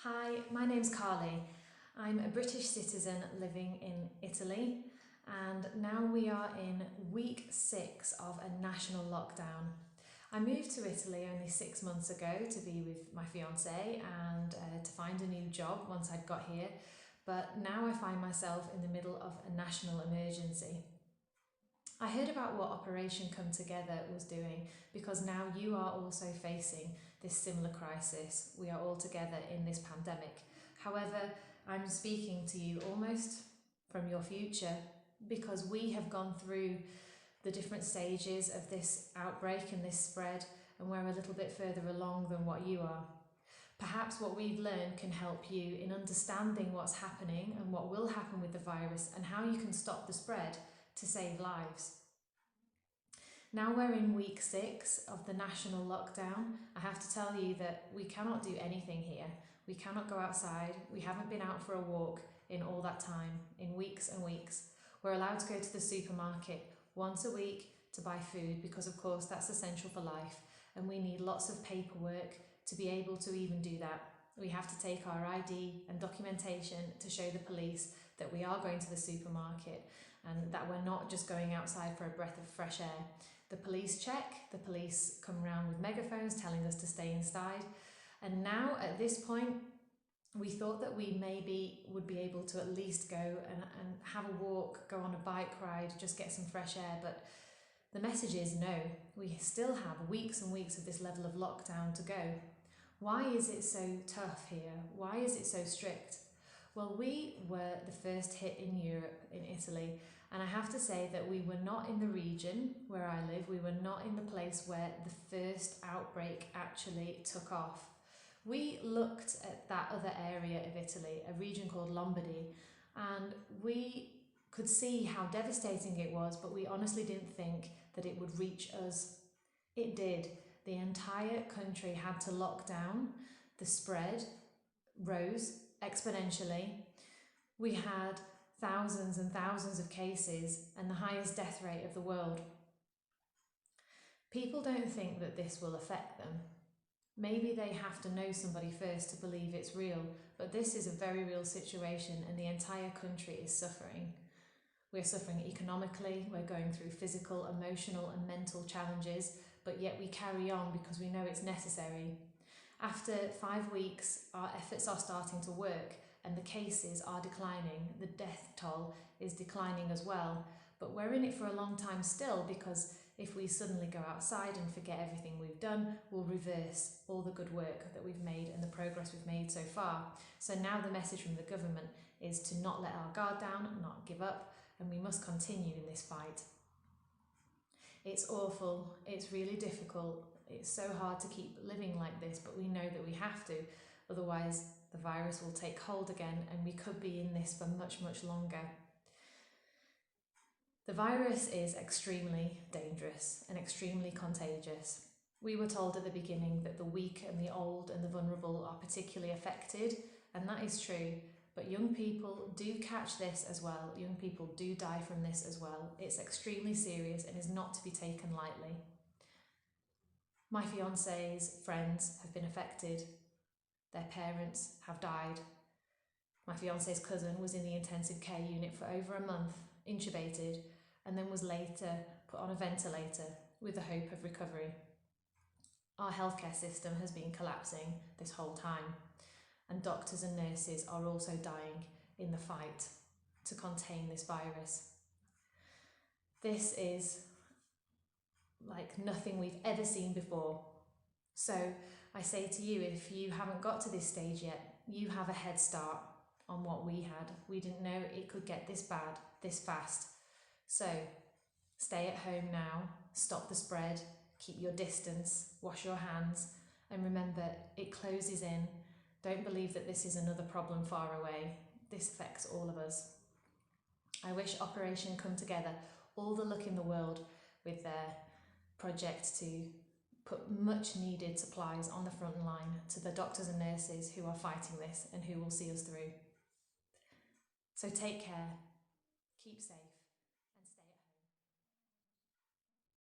Hi, my name's Carly. I'm a British citizen living in Italy, and now we are in week 6 of a national lockdown. I moved to Italy only 6 months ago to be with my fiance and to find a new job once I'd got here, but now I find myself in the middle of a national emergency. I heard about what Operation Come Together was doing because now you are also facing this similar crisis. We are all together in this pandemic. However, I'm speaking to you almost from your future because we have gone through the different stages of this outbreak and this spread, and we're a little bit further along than what you are. Perhaps what we've learned can help you in understanding what's happening and what will happen with the virus and how you can stop the spread to save lives. Now we're in week 6 of the national lockdown. I have to tell you that we cannot do anything here. We cannot go outside. We haven't been out for a walk in all that time, in weeks and weeks. We're allowed to go to the supermarket once a week to buy food because of course that's essential for life, and we need lots of paperwork to be able to even do that. We have to take our ID and documentation to show the police that we are going to the supermarket and that we're not just going outside for a breath of fresh air. The police check, the police come around with megaphones telling us to stay inside. And now at this point, we thought that we maybe would be able to at least go and have a walk, go on a bike ride, just get some fresh air. But the message is no, we still have weeks and weeks of this level of lockdown to go. Why is it so tough here? Why is it so strict? Well, we were the first hit in Europe, in Italy, and I have to say that we were not in the region where I live. We were not in the place where the first outbreak actually took off. We looked at that other area of Italy, a region called Lombardy, and we could see how devastating it was, but we honestly didn't think that it would reach us. It did. The entire country had to lock down. The spread rose exponentially. We had thousands and thousands of cases and the highest death rate of the world. People don't think that this will affect them. Maybe they have to know somebody first to believe it's real, but this is a very real situation and the entire country is suffering. We're suffering economically, we're going through physical, emotional and mental challenges, but yet we carry on because we know it's necessary. After 5 weeks, our efforts are starting to work and the cases are declining. The death toll is declining as well, but we're in it for a long time still because if we suddenly go outside and forget everything we've done, we'll reverse all the good work that we've made and the progress we've made so far. So now the message from the government is to not let our guard down, not give up, and we must continue in this fight. It's awful, it's really difficult, it's so hard to keep living like this, but we know that we have to, otherwise the virus will take hold again and we could be in this for much, much longer. The virus is extremely dangerous and extremely contagious. We were told at the beginning that the weak and the old and the vulnerable are particularly affected, and that is true. But young people do catch this as well. Young people do die from this as well. It's extremely serious and is not to be taken lightly. My fiance's friends have been affected. Their parents have died. My fiance's cousin was in the intensive care unit for over a month, intubated, and then was later put on a ventilator with the hope of recovery. Our healthcare system has been collapsing this whole time, and doctors and nurses are also dying in the fight to contain this virus. This is like nothing we've ever seen before. So I say to you, if you haven't got to this stage yet, you have a head start on what we had. We didn't know it could get this bad, this fast. So stay at home now, stop the spread, keep your distance, wash your hands, and remember it closes in. Don't believe that this is another problem far away. This affects all of us. I wish Operation Come Together all the luck in the world with their project to put much needed supplies on the front line to the doctors and nurses who are fighting this and who will see us through. So take care, keep safe.